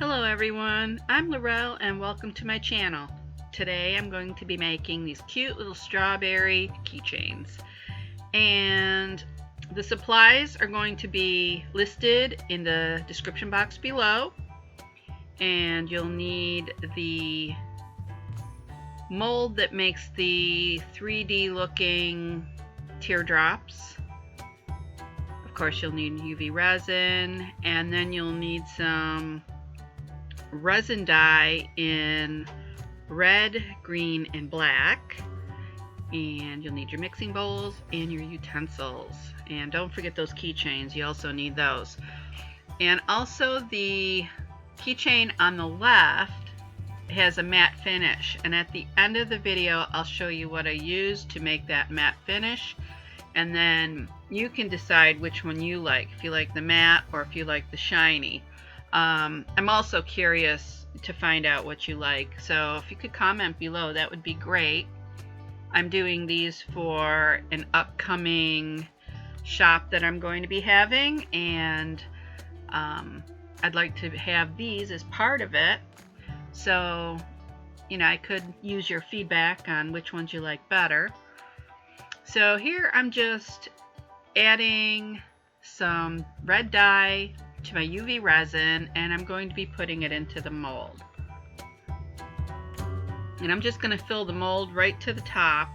Hello everyone, I'm Laurel and welcome to my channel. Today I'm going to be making these cute little strawberry keychains. And the supplies are going to be listed in the description box below. And you'll need the mold that makes the 3D looking teardrops. Of course you'll need UV resin, and then you'll need some resin dye in red, green, and black, and you'll need your mixing bowls and your utensils, and don't forget those keychains, you also need those. And also the keychain on the left has a matte finish, and at the end of the video I'll show you what I used to make that matte finish, and then you can decide which one you like, if you like the matte or if you like the shiny. I'm also curious to find out what you like, so if you could comment below, that would be great. I'm doing these for an upcoming shop that I'm going to be having, and I'd like to have these as part of it, so I could use your feedback on which ones you like better. So here I'm just adding some red dye to my UV resin, and I'm going to be putting it into the mold. And I'm just going to fill the mold right to the top.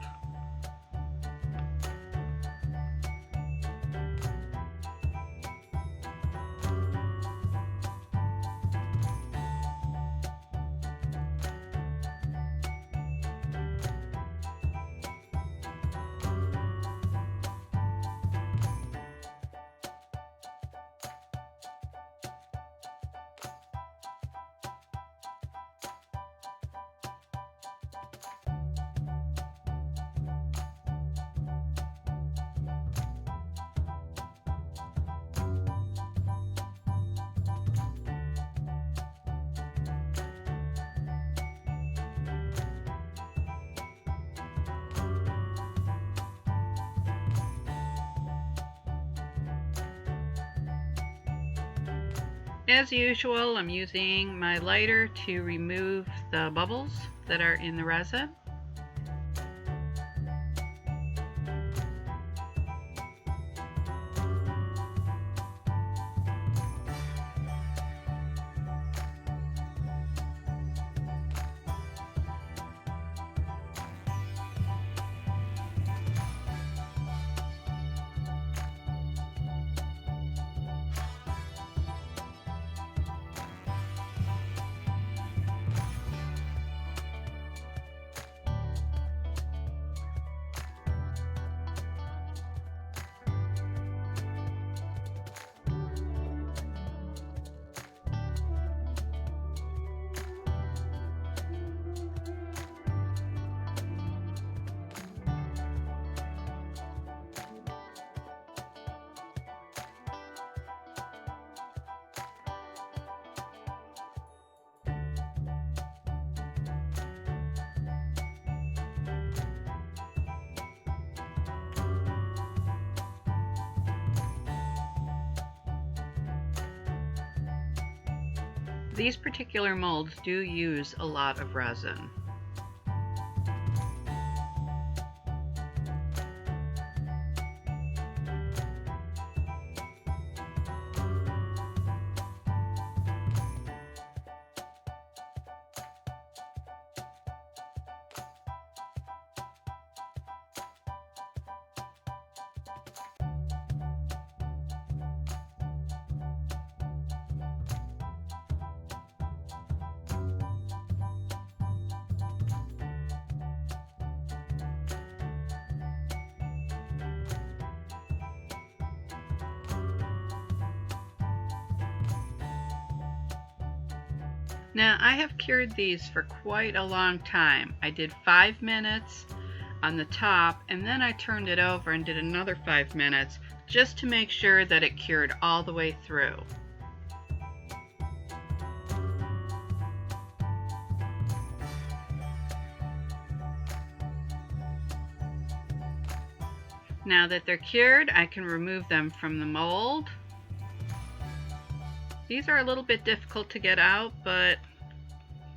As usual, I'm using my lighter to remove the bubbles that are in the resin. These particular molds do use a lot of resin. Now I have cured these for quite a long time. I did 5 minutes on the top, and then I turned it over and did another 5 minutes just to make sure that it cured all the way through. Now that they're cured, I can remove them from the mold. These are a little bit difficult to get out, but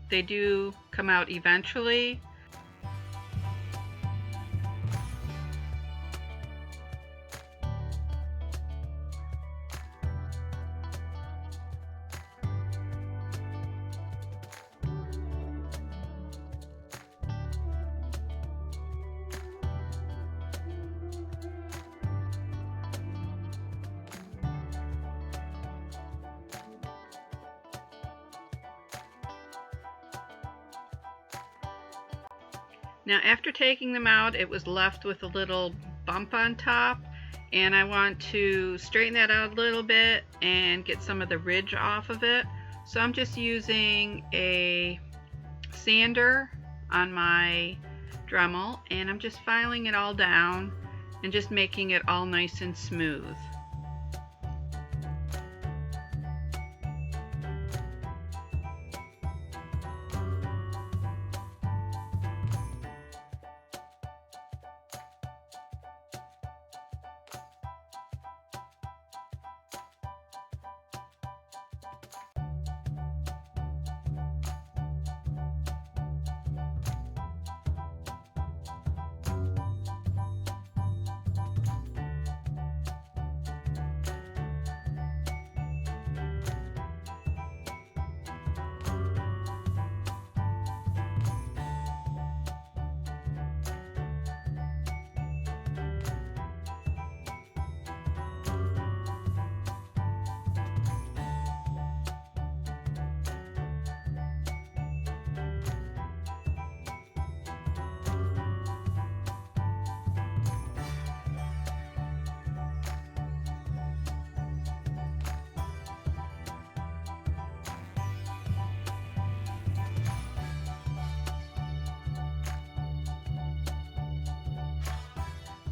they do come out eventually. Now after taking them out, it was left with a little bump on top, and I want to straighten that out a little bit and get some of the ridge off of it. So I'm just using a sander on my Dremel, and I'm just filing it all down and just making it all nice and smooth.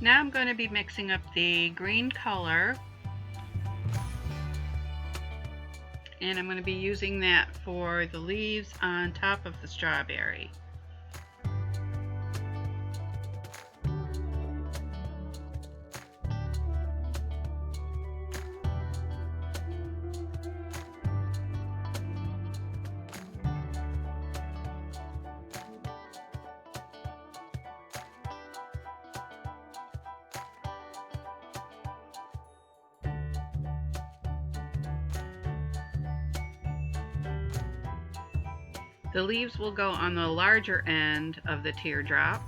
Now I'm going to be mixing up the green color, and I'm going to be using that for the leaves on top of the strawberry. The leaves will go on the larger end of the teardrop.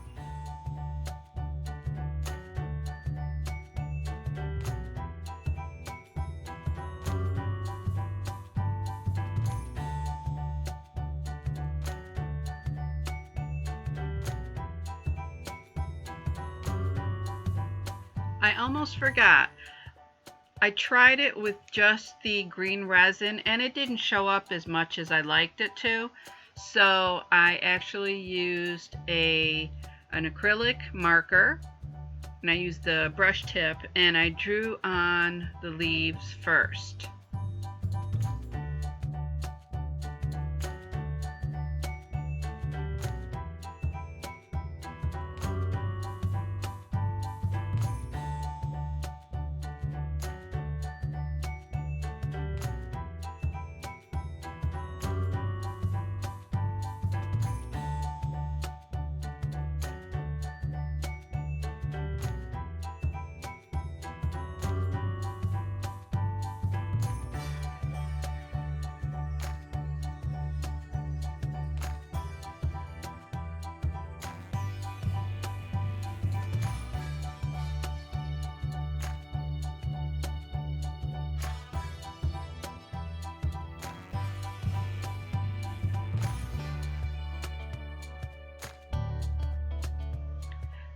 I almost forgot. I tried it with just the green resin and it didn't show up as much as I liked it to. So I actually used an acrylic marker, and I used the brush tip, and I drew on the leaves first.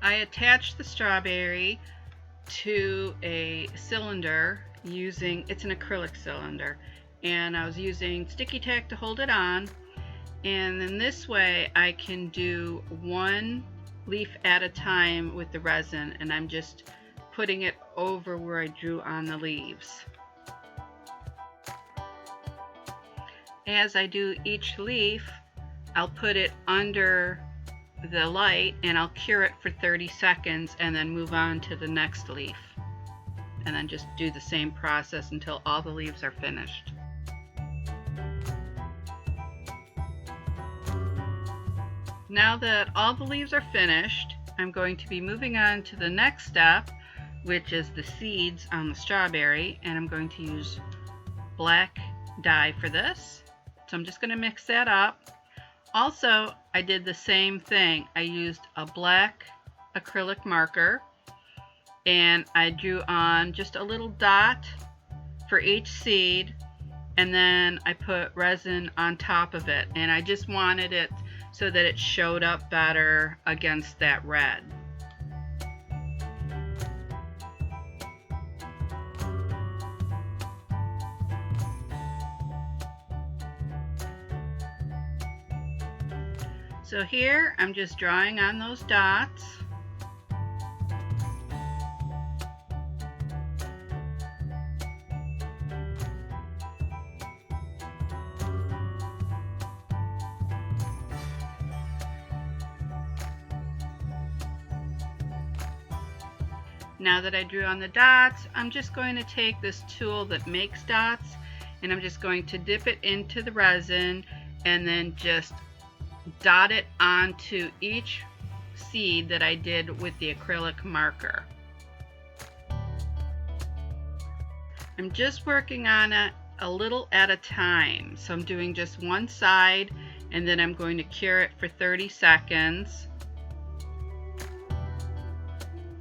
I attached the strawberry to a cylinder using, it's an acrylic cylinder, and I was using sticky tack to hold it on, and then this way I can do one leaf at a time with the resin, and I'm just putting it over where I drew on the leaves. As I do each leaf, I'll put it under the light and I'll cure it for 30 seconds and then move on to the next leaf, and then just do the same process until all the leaves are finished. Now that all the leaves are finished, I'm going to be moving on to the next step, which is the seeds on the strawberry, and I'm going to use black dye for this. So I'm just going to mix that up. Also, I did the same thing. I used a black acrylic marker and I drew on just a little dot for each seed, and then I put resin on top of it, and I just wanted it so that it showed up better against that red. So here I'm just drawing on those dots. Now that I drew on the dots, I'm just going to take this tool that makes dots and I'm just going to dip it into the resin and then just dot it onto each seed that I did with the acrylic marker. I'm just working on it a little at a time. So I'm doing just one side and then I'm going to cure it for 30 seconds.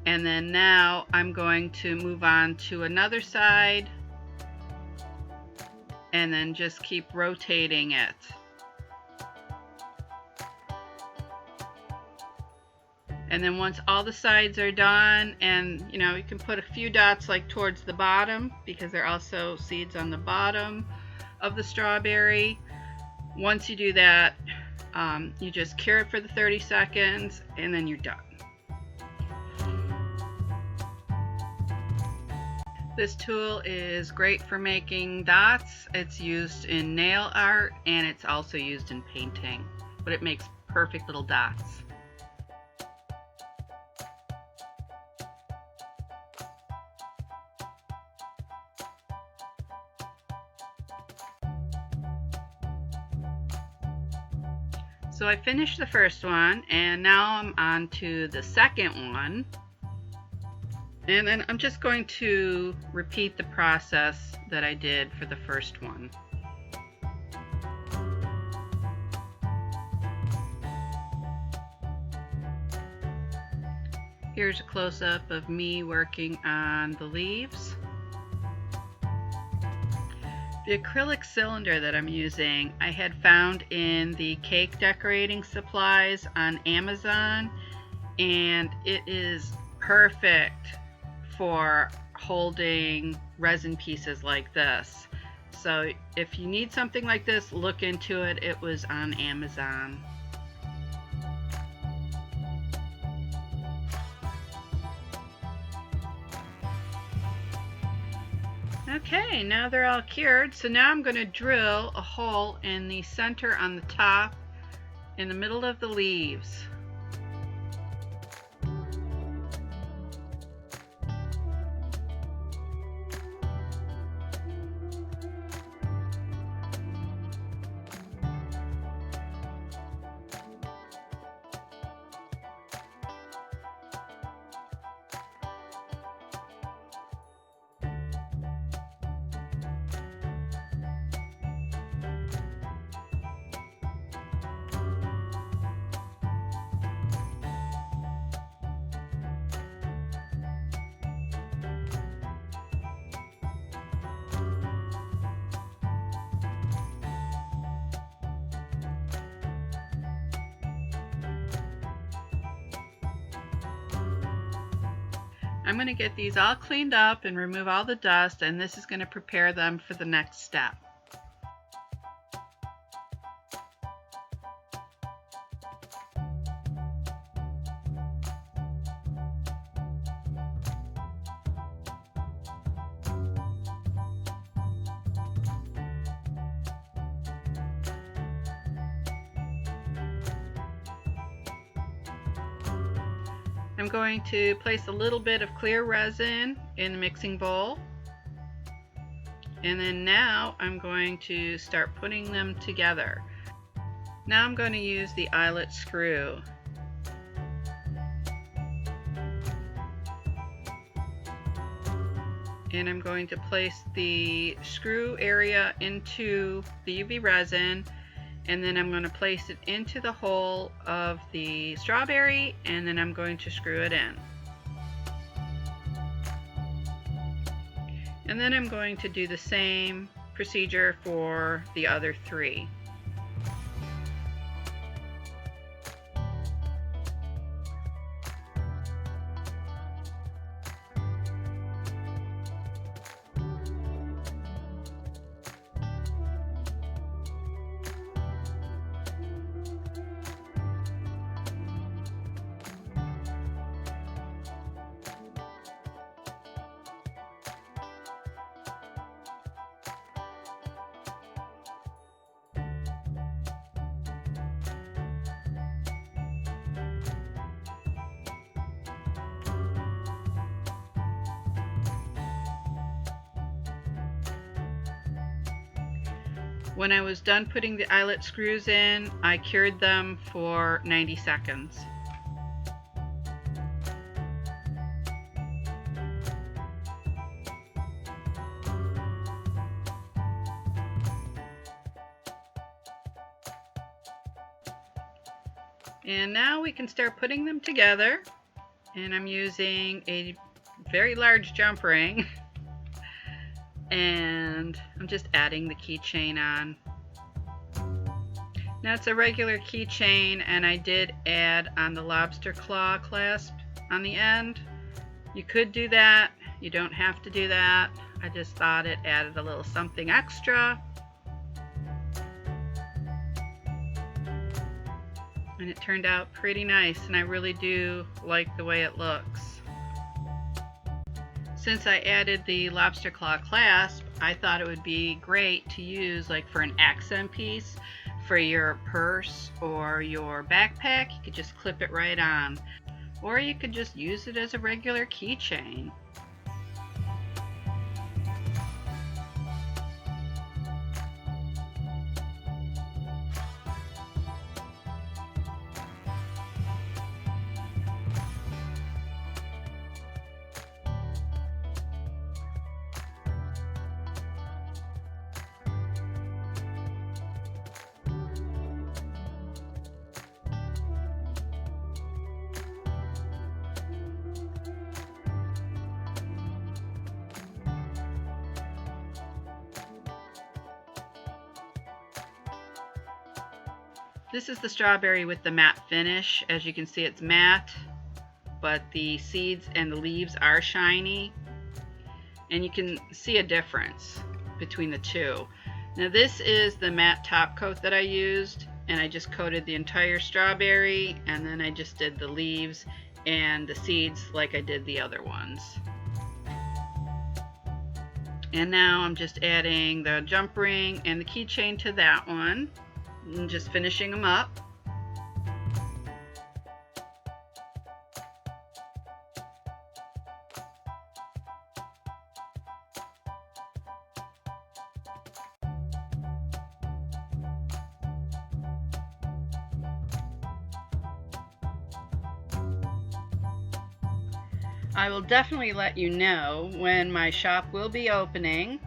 And then now I'm going to move on to another side and then just keep rotating it. And then once all the sides are done, and you know, you can put a few dots like towards the bottom because there are also seeds on the bottom of the strawberry. Once you do that, you just cure it for the 30 seconds and then you're done. This tool is great for making dots. It's used in nail art and it's also used in painting, but it makes perfect little dots. So I finished the first one and now I'm on to the second one. And then I'm just going to repeat the process that I did for the first one. Here's a close-up of me working on the leaves. The acrylic cylinder that I'm using, I had found in the cake decorating supplies on Amazon, and it is perfect for holding resin pieces like this. So if you need something like this, look into it. It was on Amazon. Okay, now they're all cured. So now I'm going to drill a hole in the center on the top in the middle of the leaves. I'm going to get these all cleaned up and remove all the dust, and this is going to prepare them for the next step. I'm going to place a little bit of clear resin in the mixing bowl, and then now I'm going to start putting them together. Now I'm going to use the eyelet screw. And I'm going to place the screw area into the UV resin, and then I'm going to place it into the hole of the strawberry, and then I'm going to screw it in. And then I'm going to do the same procedure for the other three. When I was done putting the eyelet screws in, I cured them for 90 seconds. And now we can start putting them together. And I'm using a very large jump ring. And I'm just adding the keychain on. Now it's a regular keychain, and I did add on the lobster claw clasp on the end. You could do that, you don't have to do that. I just thought it added a little something extra. And it turned out pretty nice, and I really do like the way it looks. Since I added the lobster claw clasp, I thought it would be great to use like for an accent piece for your purse or your backpack. You could just clip it right on, or you could just use it as a regular keychain. This is the strawberry with the matte finish. As you can see, it's matte, but the seeds and the leaves are shiny. And you can see a difference between the two. Now this is the matte top coat that I used, and I just coated the entire strawberry, and then I just did the leaves and the seeds like I did the other ones. And now I'm just adding the jump ring and the keychain to that one. And just finishing them up. I will definitely let you know when my shop will be opening.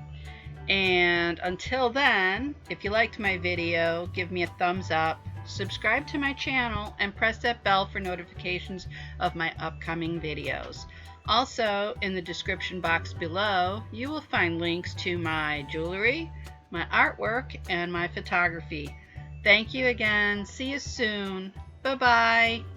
And until then, if you liked my video, give me a thumbs up, subscribe to my channel, and press that bell for notifications of my upcoming videos. Also, in the description box below, you will find links to my jewelry, my artwork, and my photography. Thank you again. See you soon. Bye-bye.